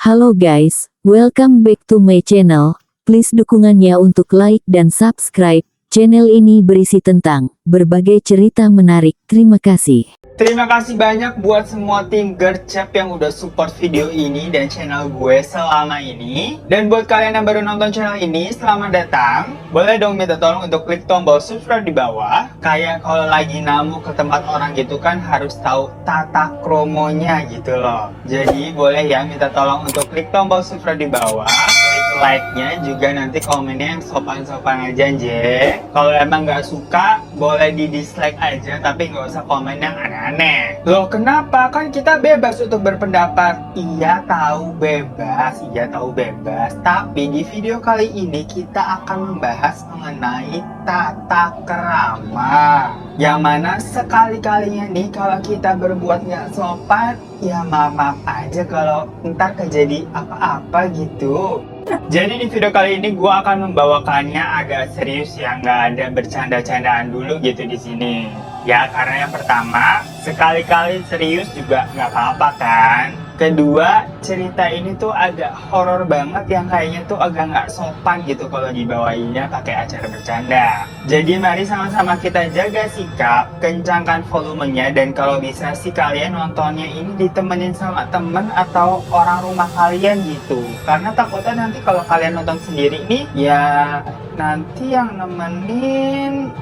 Halo guys, welcome back to my channel. Please dukungannya untuk like dan subscribe. Channel ini berisi tentang berbagai cerita menarik. Terima kasih. Terima kasih banyak buat semua tim Gercep yang udah support video ini dan channel gue selama ini. Dan buat kalian yang baru nonton channel ini, selamat datang. Boleh dong minta tolong untuk klik tombol subscribe di bawah. Kayak kalau lagi namu ke tempat orang gitu kan harus tahu tata kromonya gitu loh. Jadi boleh ya minta tolong untuk klik tombol subscribe di bawah. Like-nya juga nanti komennya yang sopan-sopan aja nje. Kalau emang nggak suka boleh di dislike aja tapi nggak usah komen yang aneh-aneh. Loh kenapa? Kan kita bebas untuk berpendapat. Iya tahu bebas. Tapi di video kali ini kita akan membahas mengenai tata krama. Yang mana sekali-kalinya nih kalau kita berbuat nggak sopan, ya maaf aja kalau ntar kejadi apa-apa gitu. Jadi di video kali ini gue akan membawakannya agak serius ya, nggak ada bercanda-candaan dulu gitu di sini. Ya karena yang pertama, sekali-kali serius juga nggak apa-apa kan. Kedua, cerita ini tuh agak horor banget yang kayaknya tuh agak nggak sopan gitu kalau dibawainnya pakai acara bercanda. Jadi mari sama-sama kita jaga sikap, kencangkan volumenya, dan kalau bisa sih kalian nontonnya ini ditemenin sama temen atau orang rumah kalian gitu. Karena takutnya nanti kalau kalian nonton sendiri nih, ya nanti yang nemenin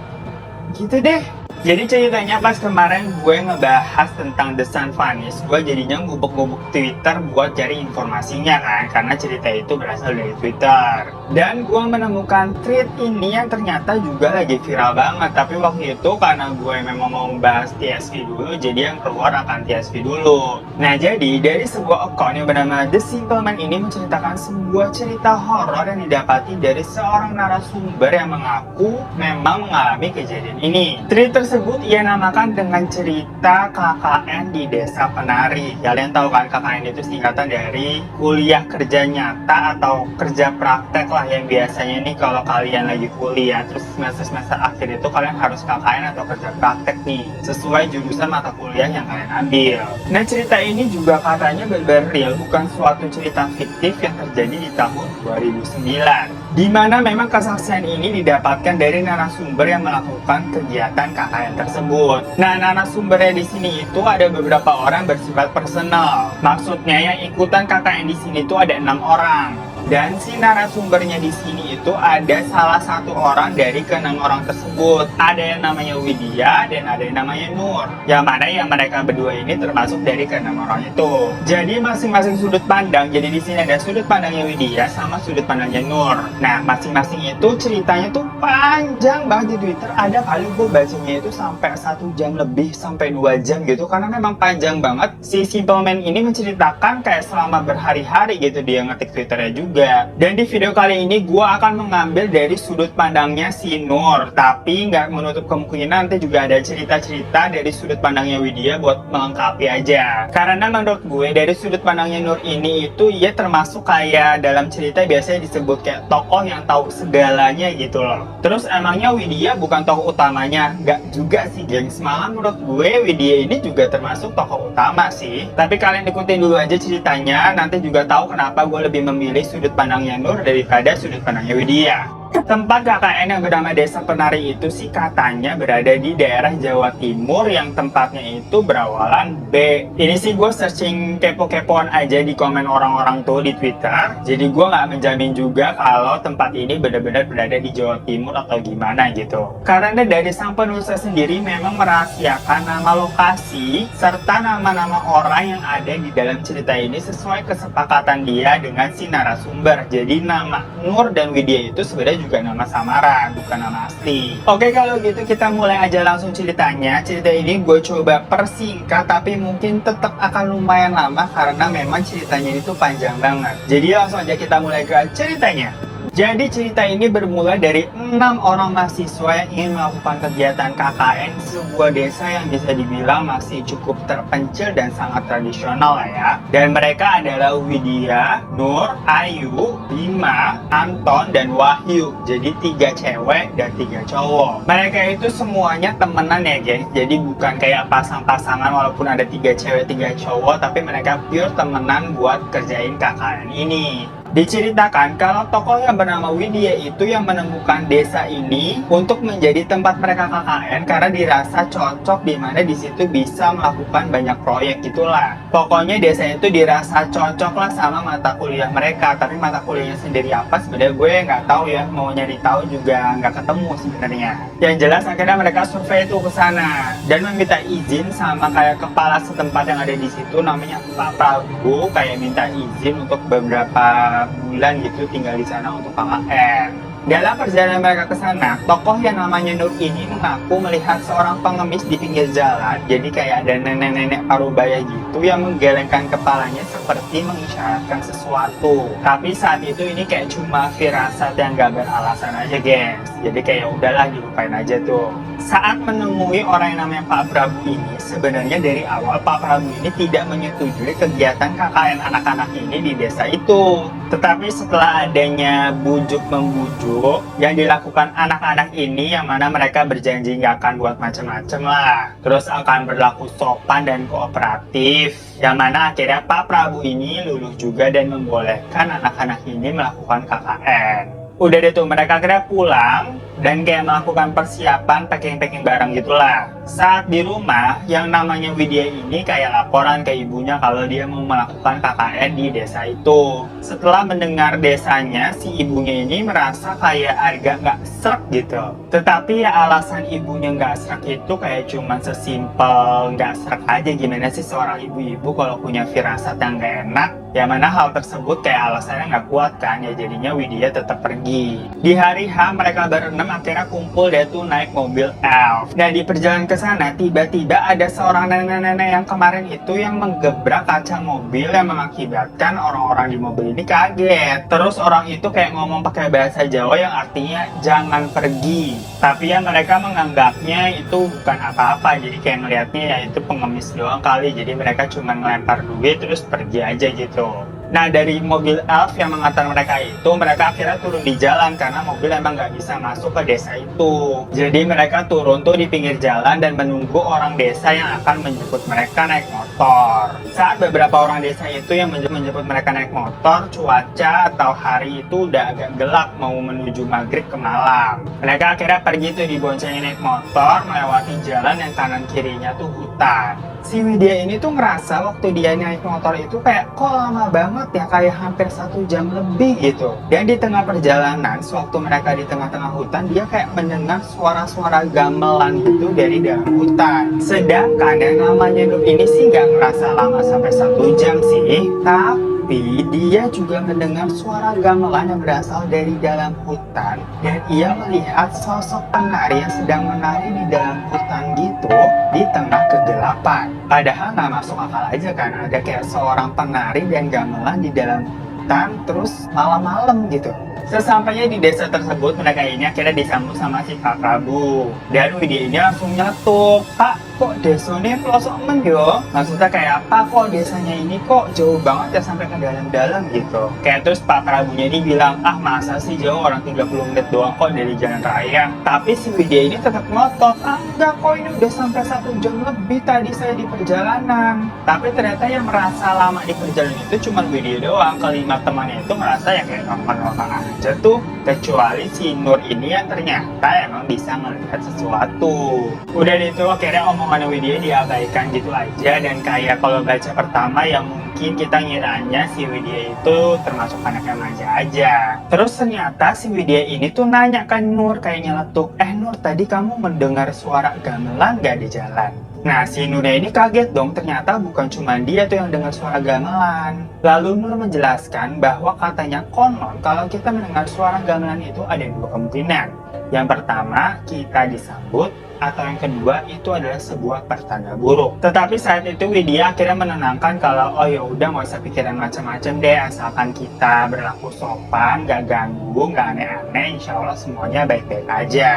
gitu deh. Jadi ceritanya pas kemarin gue ngebahas tentang The Sun Vanish, gue jadinya ngubek-ngubek Twitter buat cari informasinya kan, karena cerita itu berasal dari Twitter. Dan gue menemukan tweet ini yang ternyata juga lagi viral banget, tapi waktu itu karena gue memang mau membahas TSV dulu, jadi yang keluar akan TSV dulu. Nah jadi dari sebuah account yang bernama The Simple Man ini menceritakan sebuah cerita horor yang didapati dari seorang narasumber yang mengaku memang mengalami kejadian ini. Tweet tersebut ia namakan dengan cerita KKN di Desa Penari. Kalian tahu kan KKN itu singkatan dari kuliah kerja nyata atau kerja praktek lah, yang biasanya nih kalau kalian lagi kuliah terus semester akhir itu kalian harus KKN atau kerja praktek nih sesuai jurusan mata kuliah yang kalian ambil. Nah cerita ini juga katanya benar-benar real, bukan suatu cerita fiktif yang terjadi di tahun 2009, di mana memang kesaksian ini didapatkan dari narasumber yang melakukan kegiatan KKN tersebut. Nah, narasumbernya di sini itu ada beberapa orang bersifat personal. Maksudnya yang ikutan KKN di sini itu ada 6 orang. Dan si narasumbernya di sini itu ada salah satu orang dari ke-6 orang tersebut. Ada yang namanya Widya dan ada yang namanya Nur. Yang mana yang mereka berdua ini termasuk dari ke-6 orang itu. Jadi masing-masing sudut pandang. Jadi di sini ada sudut pandangnya Widya sama sudut pandangnya Nur. Nah, masing-masing itu ceritanya tuh panjang banget di Twitter. Ada kali gue bacanya itu sampai 1 jam lebih sampai 2 jam gitu, karena memang panjang banget. Si Simple Man ini menceritakan kayak selama berhari-hari gitu dia ngetik Twitternya juga. Dan di video kali ini gue akan mengambil dari sudut pandangnya si Nur, tapi nggak menutup kemungkinan nanti juga ada cerita-cerita dari sudut pandangnya Widya buat melengkapi aja. Karena menurut gue dari sudut pandangnya Nur ini itu ia termasuk kayak dalam cerita biasanya disebut kayak tokoh yang tahu segalanya gitu loh. Terus emangnya Widya bukan tokoh utamanya? Nggak juga sih gengs, malah menurut gue Widya ini juga termasuk tokoh utama sih. Tapi kalian ikutin dulu aja ceritanya, nanti juga tahu kenapa gue lebih memilih sudut pandangnya Nur daripada sudut pandangnya Widya. Tempat KKN yang bernama Desa Penari itu sih katanya berada di daerah Jawa Timur yang tempatnya itu berawalan B. Ini sih gue searching kepo-kepoan aja di komen orang-orang tuh di Twitter. Jadi gue nggak menjamin juga kalau tempat ini benar-benar berada di Jawa Timur atau gimana gitu. Karena dari sang penulis sendiri memang merahasiakan nama lokasi serta nama-nama orang yang ada di dalam cerita ini sesuai kesepakatan dia dengan si narasumber. Jadi nama Nur dan Widya itu sebenarnya juga nama samaran, bukan nama asli. Oke, kalau gitu kita mulai aja langsung ceritanya. Cerita ini gue coba persingkat, tapi mungkin tetap akan lumayan lama karena memang ceritanya itu panjang banget. Jadi langsung aja kita mulai ke ceritanya. Jadi cerita ini bermula dari 6 orang mahasiswa yang ingin melakukan kegiatan KKN di sebuah desa yang bisa dibilang masih cukup terpencil dan sangat tradisional lah ya. Dan mereka adalah Widya, Nur, Ayu, Bima, Anton, dan Wahyu. Jadi 3 cewek dan 3 cowok. Mereka itu semuanya temenan ya guys. Jadi bukan kayak pasang-pasangan walaupun ada 3 cewek 3 cowok, tapi mereka pure temenan buat kerjain KKN ini. Diceritakan kalau tokoh yang bernama Widya itu yang menemukan desa ini untuk menjadi tempat mereka KKN karena dirasa cocok, di mana di situ bisa melakukan banyak proyek gitulah. Pokoknya desa itu dirasa cocok lah sama mata kuliah mereka, tapi mata kuliahnya sendiri apa sebenarnya gue nggak tahu ya, mau nyari tahu juga nggak ketemu sebenarnya. Yang jelas akhirnya mereka survei itu ke sana dan meminta izin sama kayak kepala setempat yang ada di situ, namanya Pak Prabu, kayak minta izin untuk beberapa bulan gitu tinggal di sana untuk KKN. Dalam perjalanan mereka ke sana, tokoh yang namanya Nur ini mengaku melihat seorang pengemis di pinggir jalan. Jadi kayak ada nenek-nenek parubaya gitu yang menggelengkan kepalanya seperti mengisyaratkan sesuatu. Tapi saat itu ini kayak cuma firasat yang gak beralasan aja guys. Jadi kayak udahlah dilupain aja tuh. Saat menemui orang yang namanya Pak Prabu ini, sebenarnya dari awal Pak Prabu ini tidak menyetujui kegiatan KKN anak-anak ini di desa itu. Tetapi setelah adanya bujuk-membujuk yang dilakukan anak-anak ini, yang mana mereka berjanji nggak akan buat macam-macam lah, terus akan berlaku sopan dan kooperatif, yang mana akhirnya Pak Prabu ini luluh juga dan membolehkan anak-anak ini melakukan KKN. Udah deh tuh, mereka akhirnya pulang dan kayak melakukan persiapan packing-packing barang gitulah. Saat di rumah, yang namanya Widya ini kayak laporan ke ibunya kalau dia mau melakukan KKN di desa itu. Setelah mendengar desanya, si ibunya ini merasa kayak agak nggak srek gitu. Tetapi ya alasan ibunya nggak srek itu kayak cuman sesimpel nggak srek aja. Gimana sih seorang ibu-ibu kalau punya firasat yang nggak enak? Yang mana hal tersebut kayak alasannya nggak kuat kan, ya jadinya Widya tetap pergi. Di hari H mereka berenam akhirnya kumpul, dia tuh naik mobil elf. Dan di perjalanan ke sana tiba-tiba ada seorang nenek-nenek yang kemarin itu yang menggebrak kaca mobil yang mengakibatkan orang-orang di mobil ini kaget. Terus orang itu kayak ngomong pakai bahasa Jawa yang artinya jangan pergi. Tapi ya mereka menganggapnya itu bukan apa-apa, jadi kayak ngelihatnya ya itu pengemis doang kali. Jadi mereka cuma ngelempar duit terus pergi aja gitu. Nah dari mobil elf yang mengantar mereka itu, mereka akhirnya turun di jalan karena mobil emang nggak bisa masuk ke desa itu. Jadi mereka turun tuh di pinggir jalan dan menunggu orang desa yang akan menjemput mereka naik motor. Saat beberapa orang desa itu yang menjemput mereka naik motor, cuaca atau hari itu udah agak gelap mau menuju maghrib ke malam. Mereka akhirnya pergi tuh diboncengin naik motor melewati jalan yang kanan kirinya tuh hutan. Si Widya ini tuh ngerasa waktu dia naik motor itu kayak kok lama banget ya, kayak hampir 1 jam lebih gitu. Dan di tengah perjalanan, sewaktu mereka di tengah-tengah hutan, dia kayak mendengar suara-suara gamelan gitu dari dalam hutan. Sedangkan yang namanya Nur ini sih nggak ngerasa lama sampai 1 jam sih, tapi dia juga mendengar suara gamelan yang berasal dari dalam hutan. Dan ia melihat sosok penari yang sedang menari di dalam hutan gitu di tengah kegelapan. Padahal nggak masuk akal aja kan, ada kayak seorang penari dan gamelan di dalam hutan terus malam-malam gitu. Sesampainya di desa tersebut, mereka ini akhirnya disambut sama si Pak Prabu. Dan Widya ini langsung nyeletuk, "Pak, kok desanya pelosok men yo?" Maksudnya kayak apa, kok desanya ini kok jauh banget ya sampai ke dalam-dalam gitu. Kayak terus Pak Prabunya ini bilang, "Ah masa sih jauh, orang 30 menit doang kok dari jalan raya." Tapi si Widya ini tetap ngotot, "Ah enggak kok, ini udah sampai 1 jam lebih tadi saya di perjalanan." Tapi ternyata yang merasa lama di perjalanan itu cuma Widya doang. Kelima temannya itu merasa ya kayak normal-normal aja tuh, kecuali si Nur ini yang ternyata emang bisa melihat sesuatu. Udah itu akhirnya omongan Widya diabaikan gitu aja, dan kayak kalau baca pertama yang mungkin kita ngiranya si Widya itu termasuk anak yang manja aja. Terus ternyata si Widya ini tuh nanya ke Nur kayak nyeletuk, Nur tadi kamu mendengar suara gamelan gak di jalan?" Nah si Nurnya ini kaget dong, ternyata bukan cuma dia tuh yang dengar suara gamelan. Lalu Nur menjelaskan bahwa katanya konon kalau kita mendengar suara gamelan itu ada 2 kemungkinan. Yang pertama, kita disambut, atau yang kedua itu adalah sebuah pertanda buruk. Tetapi saat itu Widya akhirnya menenangkan kalau oh ya udah nggak usah pikiran macam-macam deh, asalkan kita berlaku sopan, gak ganggu, gak aneh-aneh, insya Allah semuanya baik-baik aja.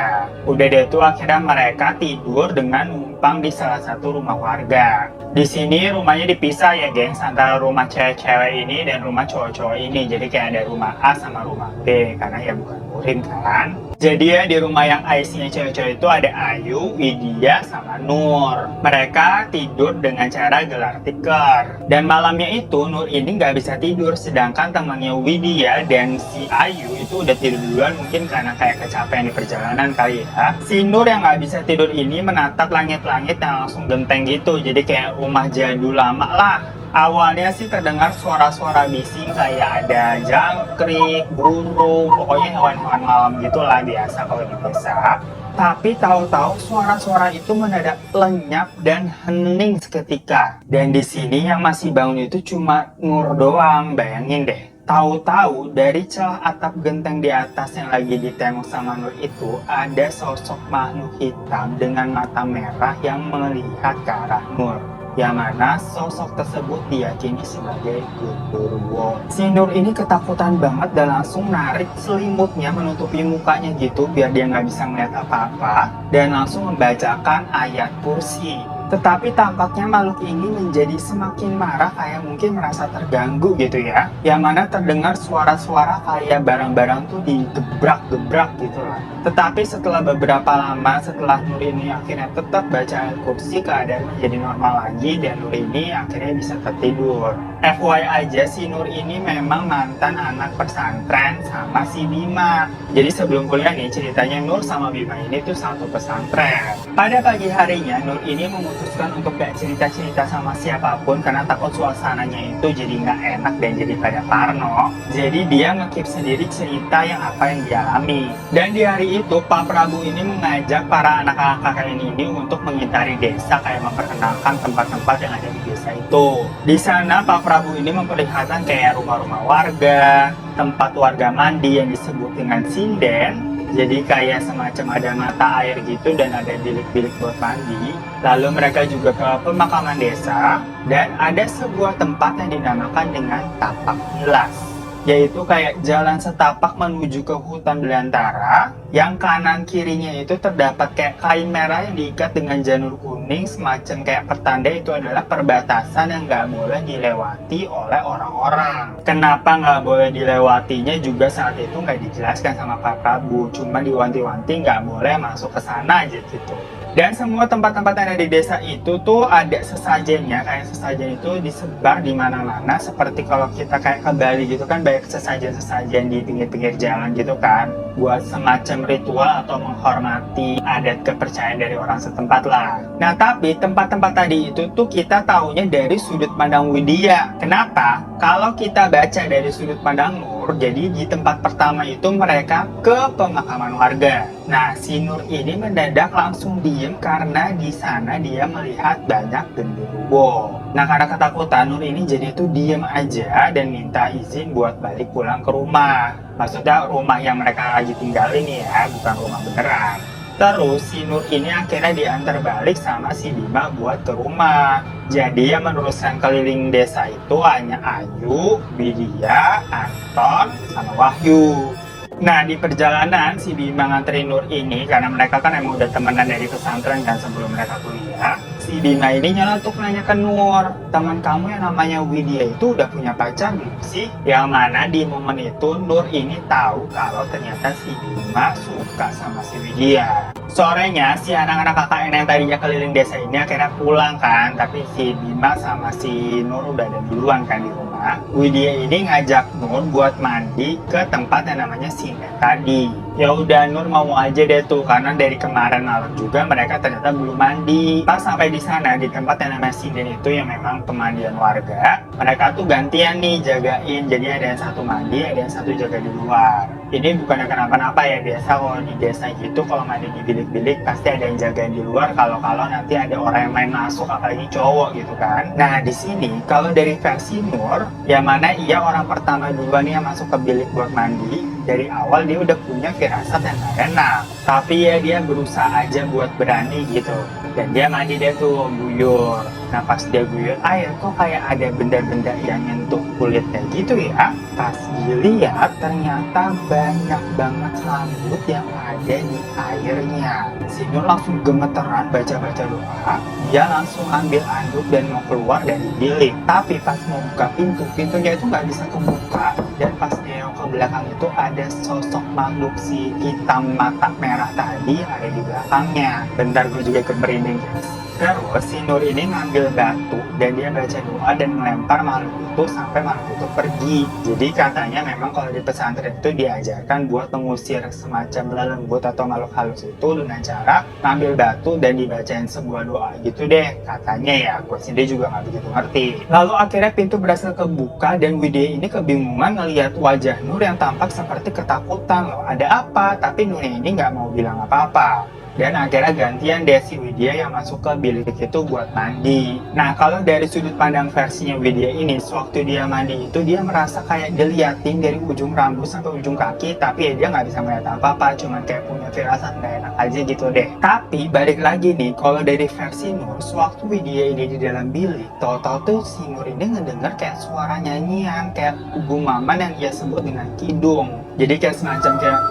Udah deh tuh akhirnya mereka tidur dengan numpang di salah satu rumah warga. Di sini rumahnya dipisah ya gengs, antara rumah cewek-cewek ini dan rumah cowok-cowok ini. Jadi kayak ada rumah A sama rumah B karena ya bukan murim kan. Jadi ya di rumah yang isinya cewek-cewek itu ada Ayu, Widya, sama Nur. Mereka tidur dengan cara gelar tikar. Dan malamnya itu Nur ini nggak bisa tidur, sedangkan temannya Widya dan si Ayu itu udah tidur duluan, mungkin karena kayak kecapean di perjalanan kali ya. Si Nur yang nggak bisa tidur ini menatap langit-langit yang langsung genteng gitu, jadi kayak rumah jadul lama lah. Awalnya sih terdengar suara-suara bising kayak ada jangkrik, burung, pokoknya hewan-hewan malam gitulah biasa kalau di desa. Tapi tahu-tahu suara-suara itu mendadak lenyap dan hening seketika. Dan di sini yang masih bangun itu cuma Nur doang, bayangin deh. Tahu-tahu dari celah atap genteng di atas yang lagi ditengok sama Nur itu ada sosok makhluk hitam dengan mata merah yang melihat ke arah Nur. Yang mana sosok tersebut diyakini sebagai Gundurwo. Si Nur ini ketakutan banget dan langsung narik selimutnya menutupi mukanya gitu biar dia nggak bisa melihat apa-apa dan langsung membacakan ayat kursi. Tetapi tampaknya makhluk ini menjadi semakin marah, kayak mungkin merasa terganggu gitu ya. Yang mana terdengar suara-suara kayak barang-barang tuh digebrak-gebrak gitu lah. Tetapi setelah beberapa lama, setelah Nur ini akhirnya tetap baca ayat kursi, keadaan menjadi normal lagi dan Nur ini akhirnya bisa tertidur. FYI aja, si Nur ini memang mantan anak pesantren sama si Bima. Jadi sebelum kuliah nih ceritanya Nur sama Bima ini tuh satu pesantren. Pada pagi harinya Nur ini memutuskan untuk gak cerita-cerita sama siapapun karena takut suasananya itu jadi nggak enak dan jadi pada parno. Jadi dia ngekip sendiri cerita yang apa yang dialami. Dan di hari itu Pak Prabu ini mengajak para anak kakak ini untuk mengitari desa, kayak memperkenalkan tempat-tempat yang ada di desa itu. Di sana Pak Prabu ini memperlihatkan kayak rumah-rumah warga, tempat warga mandi yang disebut dengan sinden. Jadi kayak semacam ada mata air gitu dan ada bilik-bilik buat mandi. Lalu mereka juga ke pemakaman desa dan ada sebuah tempat yang dinamakan dengan tapak nilas, yaitu kayak jalan setapak menuju ke hutan belantara yang kanan kirinya itu terdapat kayak kain merah yang diikat dengan janur kuning, semacam kayak pertanda itu adalah perbatasan yang nggak boleh dilewati oleh orang-orang. Kenapa nggak boleh dilewatinya juga saat itu nggak dijelaskan sama Pak Prabu, cuma diwanti-wanti nggak boleh masuk ke sana aja gitu. Dan semua tempat-tempat yang ada di desa itu tuh ada sesajennya, kayak sesajen itu disebar di mana-mana, seperti kalau kita kayak ke Bali gitu kan banyak sesajen-sesajen di pinggir-pinggir jalan gitu kan, buat semacam ritual atau menghormati adat kepercayaan dari orang setempat lah. Nah tapi tempat-tempat tadi itu tuh kita taunya dari sudut pandang Widya. Kenapa? Kalau kita baca dari sudut pandang Nur, jadi di tempat pertama itu mereka ke pemakaman warga. Nah si Nur ini mendadak langsung diem karena di sana dia melihat banyak genderuwo. Nah karena ketakutan Nur ini jadi tuh diem aja dan minta izin buat balik pulang ke rumah. Maksudnya rumah yang mereka lagi tinggalin ya, bukan rumah beneran. Terus si Nur ini akhirnya diantar balik sama si Bima buat ke rumah. Jadi yang meneruskan keliling desa itu hanya Ayu, Widya, Anton, sama Wahyu. Nah di perjalanan si Bima nganterin Nur ini karena mereka kan emang udah temenan dari pesantren kan sebelum mereka kuliah. Si Bima ini nyeletuk nanya ke Nur, teman kamu yang namanya Widya itu udah punya pacar belum sih? Yang mana di momen itu Nur ini tahu kalau ternyata si Bima suka sama si Widya. Sorenya si anak-anak KKN yang tadinya keliling desa ini akhirnya pulang kan, tapi si Bima sama si Nur udah ada duluan kan di rumah. Widya ini ngajak Nur buat mandi ke tempat yang namanya sinden tadi. Ya udah Nur mau aja deh tuh karena dari kemarin malam juga mereka ternyata belum mandi. Pas sampai di sana di tempat yang namanya sinden itu yang memang pemandian warga, mereka tuh gantian nih jagain. Jadi ada yang satu mandi, ada yang satu jaga di luar. Ini bukannya kenapa-napa ya, biasa kalau di desa gitu kalau mandi di bilik-bilik pasti ada yang jagain di luar kalau nanti ada orang yang main masuk apalagi cowok gitu kan. Nah di sini kalau dari versi Nur yang mana ia orang pertama duluan yang masuk ke bilik buat mandi, dari awal dia udah punya firasat yang gak enak. Tapi ya dia berusaha aja buat berani gitu. Dan dia mandi deh tuh, guyur. Nah pas dia guyur air kok kayak ada benda-benda yang nyentuh kulitnya gitu ya. Pas dilihat ternyata banyak banget rambut yang ada di airnya. Si Nur langsung gemeteran baca-baca doa. Dia langsung ambil anduk dan mau keluar dari bilik. Tapi pas mau buka pintu, pintunya itu nggak bisa kebuka. Dan pas dia ke belakang itu ada sosok makhluk si hitam mata merah tadi yang ada di belakangnya. Bentar gue juga kemerinding guys. Terus si Nur ini ngambil batu dan dia baca doa dan melempar makhluk itu sampai makhluk itu pergi. Jadi katanya memang kalau di pesantren itu diajarkan buat mengusir semacam lelembut atau makhluk halus itu dengan cara ngambil batu dan dibacain sebuah doa gitu deh. Katanya ya, gue sendiri juga nggak begitu ngerti. Lalu akhirnya pintu berhasil kebuka dan Widya ini kebingungan ngelihat wajah Nur yang tampak seperti ketakutan. Loh, ada apa? Tapi Nur ini nggak mau bilang apa-apa. Dan akhirnya gantian deh si Widya yang masuk ke bilik itu buat mandi. Nah kalau dari sudut pandang versinya Widya ini, sewaktu dia mandi itu dia merasa kayak diliatin dari ujung rambut sampai ujung kaki, tapi ya dia nggak bisa melihat apa-apa, cuman kayak punya firasat nggak enak aja gitu deh. Tapi balik lagi nih, kalau dari versi Nur, sewaktu Widya ini di dalam bilik, tahu-tahu tuh si Nur ini ngedenger kayak suara nyanyian, kayak Ibu Maman yang ia sebut dengan kidung. Jadi kayak semacam kayak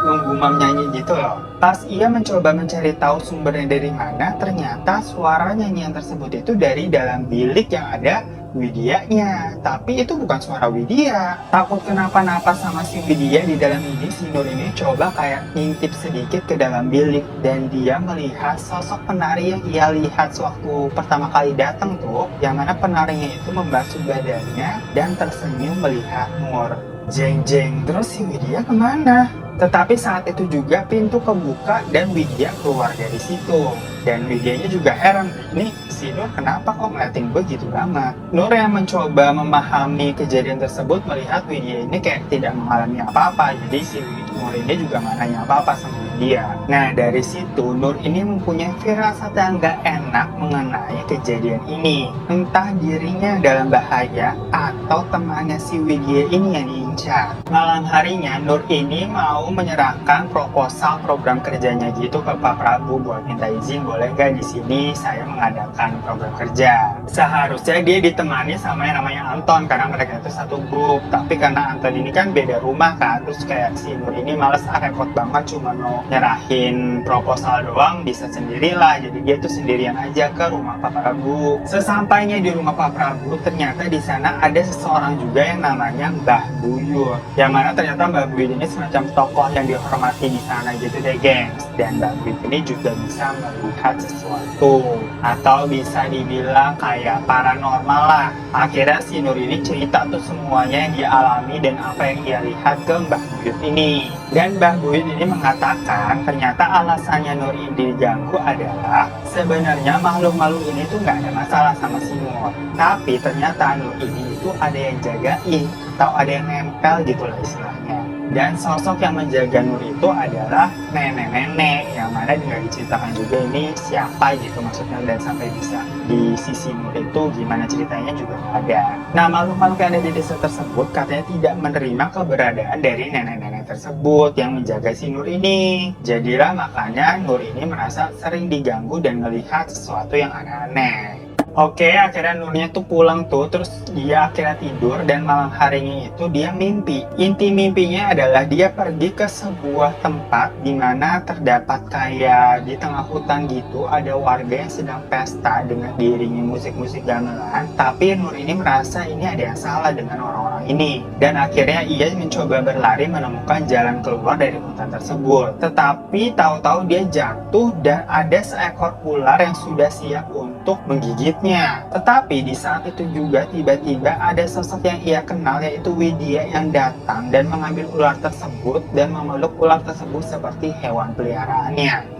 menggumam nyanyi gitu loh. Pas ia mencoba mencari tahu sumbernya dari mana, ternyata suara nyanyian tersebut itu dari dalam bilik yang ada Widyanya. Tapi itu bukan suara Widya. Takut kenapa-napa sama si Widya di dalam ini, si Nur ini coba kayak ngintip sedikit ke dalam bilik dan dia melihat sosok penari yang ia lihat sewaktu pertama kali datang tuh, yang mana penarinya itu membasuh badannya dan tersenyum melihat Nur. Jeng jeng, terus si Widya kemana? Tetapi saat itu juga pintu kebuka dan Widya keluar dari situ. Dan Widyanya juga heran, ini si Nur kenapa kok ngeliatin gue gitu lama? Nur yang mencoba memahami kejadian tersebut melihat Widya ini kayak tidak mengalami apa-apa. Jadi si Nur ini juga gak nanya apa-apa sama Widya. Nah dari situ Nur ini mempunyai firasat yang gak enak mengenai kejadian ini. Entah dirinya dalam bahaya atau temannya si Widya ini yang diincar. Malam harinya Nur ini mau menyerahkan proposal program kerjanya gitu ke Pak Prabu buat minta izin, boleh nggak di sini saya mengadakan program kerja. Seharusnya dia ditemani sama yang namanya Anton karena mereka itu satu grup. Tapi karena Anton ini kan beda rumah kan, terus kayak si Nur ini males repot banget cuma mau nyerahin proposal doang, bisa sendirilah. Jadi dia tuh sendirian aja ke rumah Pak Prabu. Sesampainya di rumah Pak Prabu, ternyata di sana ada seseorang juga yang namanya Mbah Buyut. Yang mana ternyata Mbah Buyut ini semacam tokoh yang dihormati di sana gitu deh gengs. Dan Mbah Buyut ini juga bisa melihat sesuatu atau bisa dibilang kayak paranormal lah. Akhirnya si Nur ini cerita tuh semuanya yang dia alami dan apa yang dia lihat ke Mbah Buyut ini. Dan Mbah Buyut ini mengatakan ternyata alasannya Nur ini diganggu adalah sebenarnya makhluk-makhluk ini tuh nggak ada masalah sama si Nur. Tapi ternyata Nur ini itu ada yang jagain atau ada yang nempel gitu lah istilahnya. Dan sosok yang menjaga Nur itu adalah nenek-nenek yang mana nggak diceritakan juga ini siapa gitu maksudnya, dan sampai bisa di sisi Nur itu gimana ceritanya juga nggak ada. Nah makhluk-makhluk yang ada di desa tersebut katanya tidak menerima keberadaan dari nenek-nenek tersebut yang menjaga si Nur ini. Jadilah makanya Nur ini merasa sering diganggu dan melihat sesuatu yang aneh-aneh. Oke, akhirnya Nurnya tuh pulang tuh, terus dia akhirnya tidur dan malam harinya itu dia mimpi. Inti mimpinya adalah dia pergi ke sebuah tempat di mana terdapat kayak di tengah hutan gitu, ada warga yang sedang pesta dengan diiringi musik-musik gamelan. Tapi Nur ini merasa ini ada yang salah dengan orang-orang ini. Dan akhirnya ia mencoba berlari menemukan jalan keluar dari hutan tersebut. Tetapi tahu-tahu dia jatuh dan ada seekor ular yang sudah siap untuk menggigitnya. Tetapi di saat itu juga tiba-tiba ada sosok yang ia kenal yaitu Widya yang datang dan mengambil ular tersebut dan memeluk ular tersebut seperti hewan peliharaannya.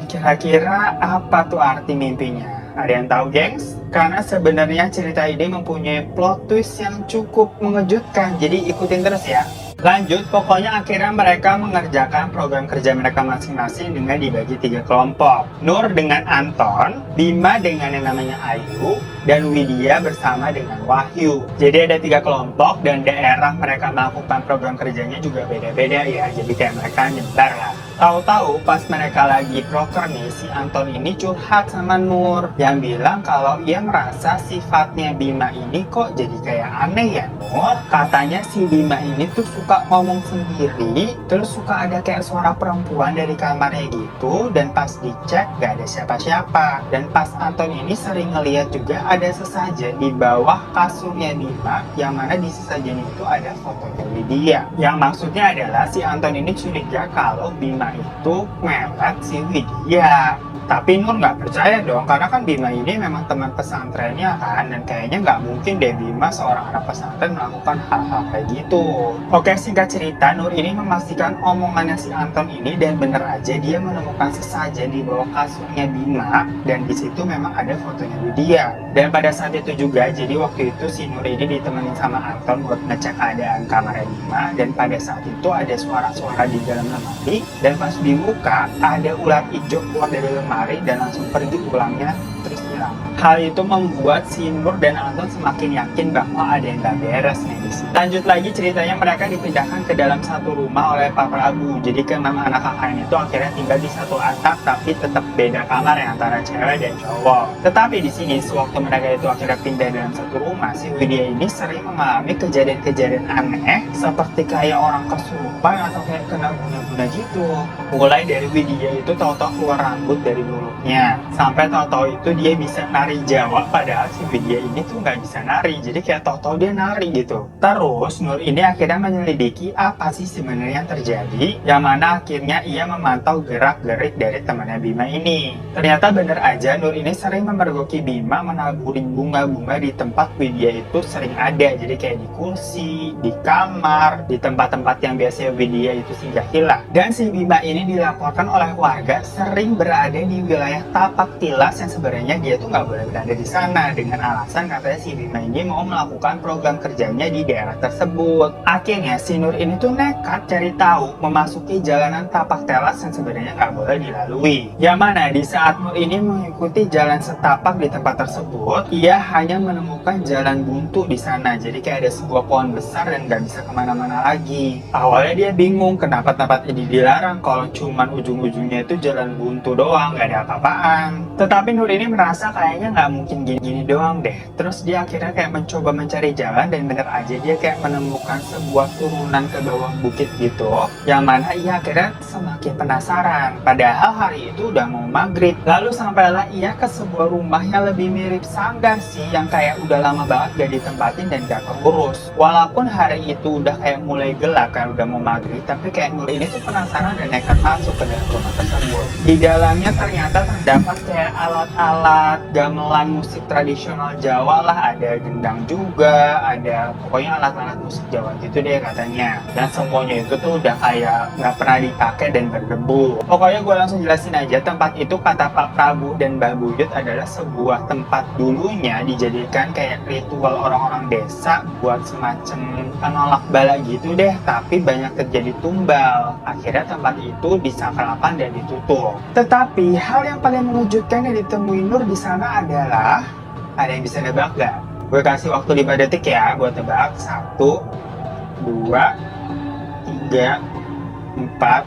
Kira-kira apa tuh arti mimpinya? Ada yang tahu gengs? Karena sebenarnya cerita ini mempunyai plot twist yang cukup mengejutkan, jadi ikutin terus ya. Lanjut, pokoknya akhirnya mereka mengerjakan program kerja mereka masing-masing dengan dibagi 3 kelompok. Nur dengan Anton, Bima dengan yang namanya Ayu, dan Widya bersama dengan Wahyu. Jadi ada 3 kelompok dan daerah mereka melakukan program kerjanya juga beda-beda ya. Jadi kayak mereka nyebar lah. Tahu-tahu pas mereka lagi proker nih, si Anton ini curhat sama Nur yang bilang kalau ia merasa sifatnya Bima ini kok jadi kayak aneh ya Nur. Katanya si Bima ini tuh suka ngomong sendiri, terus suka ada kayak suara perempuan dari kamarnya gitu, dan pas dicek gak ada siapa-siapa. Dan pas Anton ini sering ngeliat juga ada sesajen di bawah kasurnya Bima, yang mana di sesajen itu ada fotonya Widya. Yang maksudnya adalah si Anton ini curiga kalau Bima itu melet si Widya. Tapi Nur nggak percaya dong, karena kan Bima ini memang teman pesantrennya kan, dan kayaknya nggak mungkin deh Bima seorang anak pesantren melakukan hal-hal kayak gitu. Oke, singkat cerita, Nur ini memastikan omongannya si Anton ini, dan bener aja dia menemukan sesajen di bawah kasurnya Bima, dan di situ memang ada fotonya Widya. Dan pada saat itu juga, jadi waktu itu si Nur ini ditemenin sama Anton buat ngecek keadaan kamarnya Bima, dan pada saat itu ada suara-suara di dalam lemari, dan pas dibuka ada ular hijau keluar dari lemari dan langsung pergi pulangnya terus hilang. Hal itu membuat si Nur dan Anton semakin yakin bahwa ada yang gak beres nih di sini. Lanjut lagi ceritanya, mereka dipindahkan ke dalam satu rumah oleh Pak Prabu. Jadi keenam anak kakaknya itu akhirnya tinggal di satu atap, tapi tetap beda kamar ya antara cewek dan cowok. Tetapi di sini sewaktu mereka itu akhirnya pindah dalam satu rumah, si Widya ini sering mengalami kejadian-kejadian aneh seperti kayak orang kesurupan atau kayak kena guna-guna gitu. Mulai dari Widya itu tahu-tahu keluar rambut dari mulutnya, sampai tahu-tahu itu dia bisa nari Jawa, padahal si Widya ini tuh nggak bisa nari. Jadi kayak tahu-tahu dia nari gitu. Terus Nur ini akhirnya menyelidiki apa sih sebenarnya yang terjadi, yang mana akhirnya ia memantau gerak-gerik dari temannya Bima ini. Ternyata bener aja Nur ini sering memergoki Bima menaburi bunga-bunga di tempat Widya itu sering ada. Jadi kayak di kursi, di kamar, di tempat-tempat yang biasanya Widya itu singgahilah. Dan si Bima ini dilaporkan oleh warga sering berada di wilayah Tapak Tilas yang sebenarnya dia tuh nggak boleh berada di sana, dengan alasan katanya si Bima ini mau melakukan program kerjanya di daerah tersebut. Akhirnya si Nur ini tuh nekat cari tahu, memasuki jalanan Tapak Tilas yang sebenarnya nggak boleh dilalui. Yang mana di saat Nur ini mengikuti jalan setapak di tempat tersebut, ia hanya menemukan jalan buntu di sana. Jadi kayak ada sebuah pohon besar dan nggak bisa kemana-mana lagi. Awalnya dia bingung kenapa tempat ini dilarang kalau cuman ujung-ujungnya itu jalan buntu doang, nggak ada apa-apaan. Tetapi Nur ini merasa kayaknya nggak mungkin gini-gini doang deh. Terus dia akhirnya kayak mencoba mencari jalan, dan bener aja dia kayak menemukan sebuah turunan ke bawah bukit gitu, yang mana ia akhirnya semakin penasaran. Padahal hari itu udah mau maghrib. Lalu sampailah ia ke sebuah rumah yang lebih mirip sanggar sih, yang kayak udah lama banget gak ditempatin dan gak keurus. Walaupun hari itu udah kayak mulai gelap, kayak udah mau maghrib, tapi kayak Nur ini tuh penasaran dan nekat masuk ke dalam rumah tersebut. Di dalamnya ternyata terdapat kayak alat-alat gamelan musik tradisional Jawa lah, ada gendang juga, ada pokoknya alat-alat musik Jawa gitu deh katanya. Dan semuanya itu tuh udah kayak nggak pernah dipakai dan berdebu. Pokoknya gue langsung jelasin aja, tempat itu kata Pak Prabu dan Mbak Buyut adalah sebuah tempat dulunya dijadikan kayak ritual orang-orang desa buat semacam penolak bala gitu deh, tapi banyak terjadi tumbal. Akhirnya tempat itu disakralkan dan ditutup. Tetapi hal yang paling mengejutkan yang ditemui Nur di sana adalah, ada yang bisa nebak gak? Gue kasih waktu 5 detik ya buat tebak. 1, 2, 3, 4,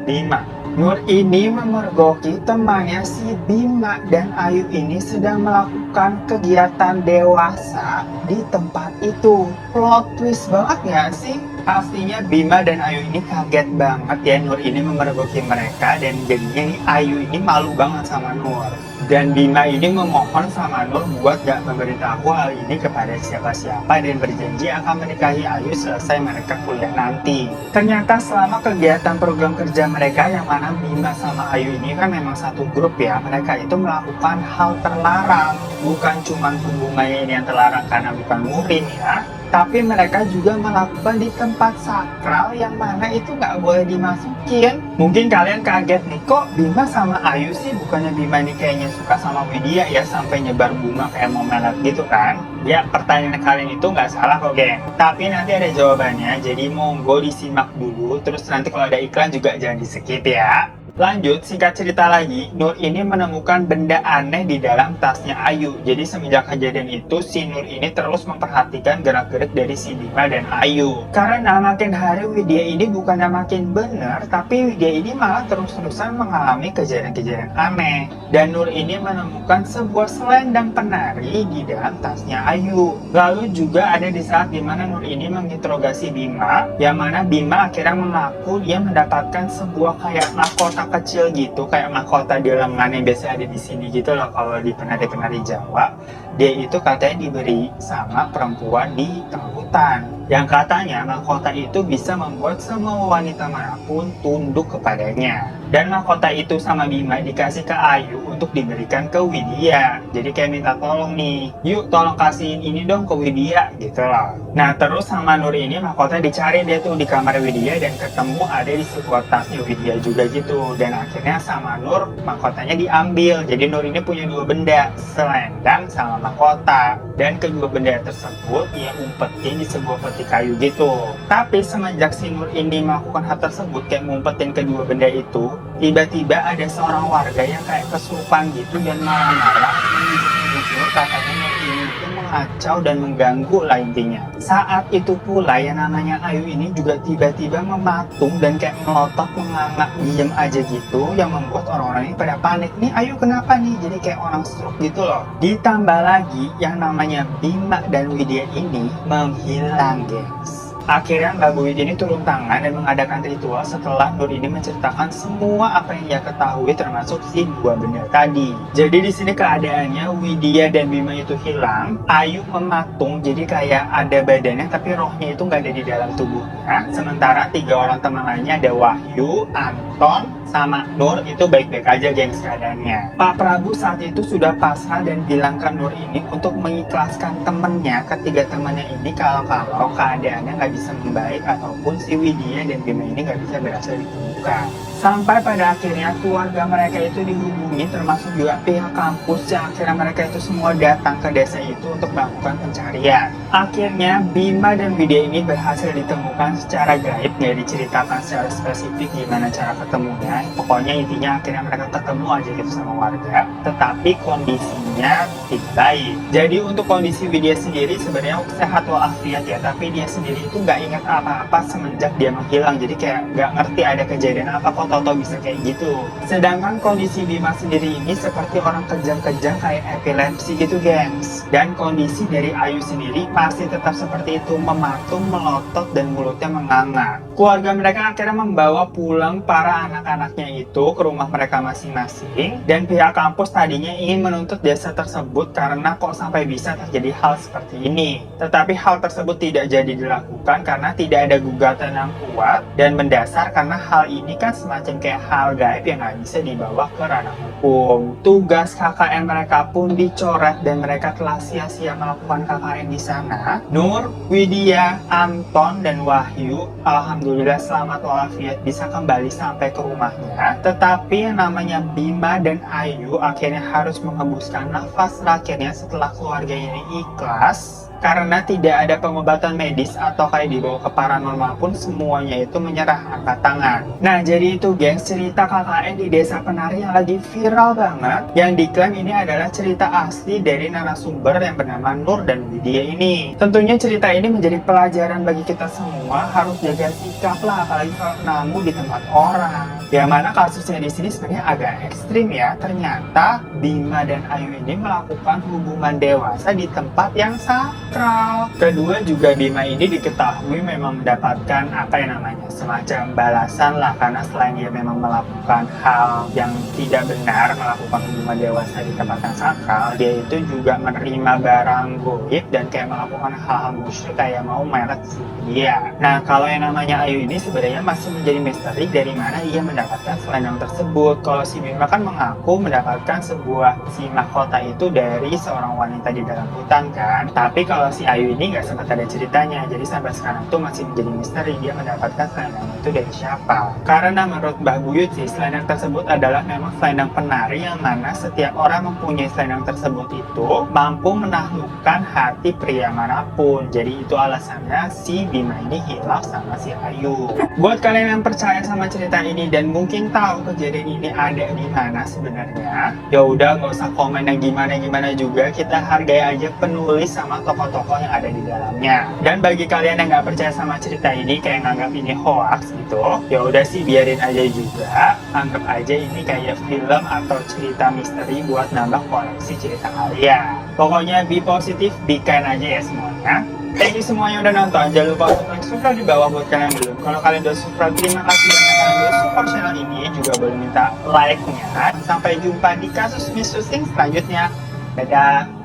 5. Nur ini memergoki temannya si Bima dan Ayu ini sedang melakukan kegiatan dewasa di tempat itu. Plot twist banget gak sih? Pastinya Bima dan Ayu ini kaget banget ya Nur ini memergoki mereka, dan jadinya nih Ayu ini malu banget sama Nur. Dan Bima ini memohon sama Nur buat gak memberitahu hal ini kepada siapa-siapa dan berjanji akan menikahi Ayu selesai mereka kuliah nanti. Ternyata selama kegiatan program kerja mereka, yang mana Bima sama Ayu ini kan memang satu grup ya, mereka itu melakukan hal terlarang. Bukan cuma hubungannya ini yang terlarang karena bukan murim ya, Tapi mereka juga melakukan di tempat sakral yang mana itu nggak boleh dimasukin. Mungkin kalian kaget nih, kok Bima sama Ayu sih? Bukannya Bima ini kayaknya suka sama Widya ya, sampai nyebar bunga kayak mau melet gitu kan? Ya, pertanyaan kalian itu nggak salah kok, geng. Tapi nanti ada jawabannya, jadi monggo disimak dulu. Terus nanti kalau ada iklan juga jangan di-skip ya. Lanjut, singkat cerita lagi, Nur ini menemukan benda aneh di dalam tasnya Ayu. Jadi semenjak kejadian itu, si Nur ini terus memperhatikan gerak-gerik dari si Bima dan Ayu. Karena makin hari Widya ini bukannya makin benar, tapi Widya ini malah terus-terusan mengalami kejadian-kejadian aneh. Dan Nur ini menemukan sebuah selendang penari di dalam tasnya Ayu. Lalu juga ada di saat dimana Nur ini menginterogasi Bima, yang mana Bima akhirnya mengaku dia mendapatkan sebuah kayak mahkota kecil gitu, kayak mahkota di lengan yang biasa ada di sini gitu loh kalau di penari-penari Jawa. Dia itu katanya diberi sama perempuan di tengah hutan, yang katanya mahkota itu bisa membuat semua wanita manapun tunduk kepadanya. Dan mahkota itu sama Bima dikasih ke Ayu untuk diberikan ke Widya. Jadi kayak minta tolong nih, yuk tolong kasihin ini dong ke Widya gitu loh. Nah terus sama Nur ini mahkota dicari dia tuh di kamar Widya dan ketemu ada di sebuah tasnya Widya juga gitu. Dan akhirnya sama Nur mahkotanya diambil. Jadi Nur ini punya dua benda, selendang sama mahkota. Dan kedua benda tersebut ia umpetin di sebuah peti kayu gitu. Tapi semenjak si Nur ini melakukan hal tersebut kayak ngumpetin kedua benda itu, tiba-tiba ada seorang warga yang kayak kesurupan gitu dan marah-marah menunjuk-nunjuk katanya Nur ini itu mengacau dan mengganggu lah intinya. Saat itu pula yang namanya Ayu ini juga tiba-tiba mematung dan kayak melotot menganga diem aja gitu, yang membuat orang-orang ini pada panik. Nih Ayu kenapa nih? Jadi kayak orang stroke gitu loh. Ditambah lagi yang namanya Bima dan Widya ini menghilang, gengs. Akhirnya Mbak Buit ini turun tangan dan mengadakan ritual setelah Nur ini menceritakan semua apa yang ia ketahui termasuk si dua benda tadi. Jadi di sini keadaannya Widya dan Bima itu hilang, Ayu mematung jadi kayak ada badannya tapi rohnya itu nggak ada di dalam tubuhnya. Sementara tiga orang teman lainnya ada Wahyu, Anton, sama Nur itu baik-baik aja gengs keadaannya. Pak Prabu saat itu sudah pasrah dan bilang ke Nur ini untuk mengikhlaskan temennya, ketiga temannya ini kalau keadaannya nggak bisa membaik ataupun si Widya dan Bima ini nggak bisa berhasil ditemukan. Sampai pada akhirnya keluarga mereka itu dihubungi, termasuk juga pihak kampus, yang akhirnya mereka itu semua datang ke desa itu untuk melakukan pencarian. Akhirnya Bima dan Widya ini berhasil ditemukan secara gaib, nggak diceritakan secara spesifik gimana cara ketemunya. Pokoknya intinya akhirnya mereka ketemu aja gitu sama warga, tetapi kondisinya tidak baik. Jadi untuk kondisi Widya sendiri sebenarnya sehat walafiat ya, tapi dia sendiri itu nggak ingat apa-apa semenjak dia menghilang. Jadi kayak nggak ngerti ada kejadian apa kok tau bisa kayak gitu. Sedangkan kondisi Bima sendiri ini seperti orang kejang-kejang kayak epilepsi gitu gengs. Dan kondisi dari Ayu sendiri masih tetap seperti itu, mematung, melotot, dan mulutnya menganga. Keluarga mereka akhirnya membawa pulang para anak-anaknya itu ke rumah mereka masing-masing, dan pihak kampus tadinya ingin menuntut desa tersebut karena kok sampai bisa terjadi hal seperti ini. Tetapi hal tersebut tidak jadi dilakukan karena tidak ada gugatan yang kuat dan mendasar, karena hal ini kan semacam kayak hal gaib yang nggak bisa dibawa ke ranah hukum. Tugas KKN mereka pun dicoret dan mereka telah sia-sia melakukan KKN di sana. Nur, Widya, Anton, dan Wahyu alhamdulillah selamat walafiat bisa kembali sampai ke rumahnya. Tetapi yang namanya Bima dan Ayu akhirnya harus menghembuskan nafas terakhirnya setelah keluarga ini ikhlas, karena tidak ada pengobatan medis atau kayak dibawa ke paranormal pun semuanya itu menyerah angkat tangan. Nah jadi itu gengs cerita KKN di Desa Penari yang lagi viral banget, yang diklaim ini adalah cerita asli dari narasumber yang bernama Nur dan Widya ini. Tentunya cerita ini menjadi pelajaran bagi kita semua, harus jaga sikap lah, apalagi kalau namu di tempat orang. Yang mana kasusnya di sini sebenarnya agak ekstrim ya. Ternyata Bima dan Ayu ini melakukan hubungan dewasa di tempat yang sakral. Kedua juga Bima ini diketahui memang mendapatkan apa yang namanya semacam balasan lah, karena selain dia memang melakukan hal yang tidak benar, melakukan hubungan dewasa di tempat yang sakral, dia itu juga menerima barang goib dan kayak melakukan hal-hal musyrik kayak mau melet dia. Nah kalau yang namanya Ayu ini sebenarnya masih menjadi misteri dari mana ia mendapatkan selendang tersebut. Kalau si Bima kan mengaku mendapatkan sebuah si mahkota itu dari seorang wanita di dalam hutan kan. Tapi kalau si Ayu ini nggak sempat ada ceritanya, jadi sampai sekarang tuh masih menjadi misteri dia mendapatkan selendang itu dari siapa. Karena menurut Mbah Buyut sih, selendang tersebut adalah memang selendang penari yang mana setiap orang mempunyai selendang tersebut itu mampu menaklukkan hati pria manapun. Jadi itu alasannya si Bima ini hilaf sama si Ayu. Buat kalian yang percaya sama cerita ini dan mungkin tahu kejadian ini ada di mana sebenarnya, ya udah nggak usah komen yang gimana juga, kita hargai aja penulis sama tokoh-tokoh yang ada di dalamnya. Dan bagi kalian yang nggak percaya sama cerita ini, kayak nganggap ini hoax gitu, ya udah sih biarin aja juga, anggap aja ini kayak film atau cerita misteri buat nambah koleksi cerita kalian. Pokoknya be positif, be kind aja ya semuanya. Thank you semuanya udah nonton. Jangan lupa untuk like, subscribe di bawah buat kalian belum. Kalau kalian udah subscribe, terima kasih banyak kalian udah support channel ini. Juga boleh minta like-nya. Sampai jumpa di kasus Miss Susing selanjutnya. Dadah.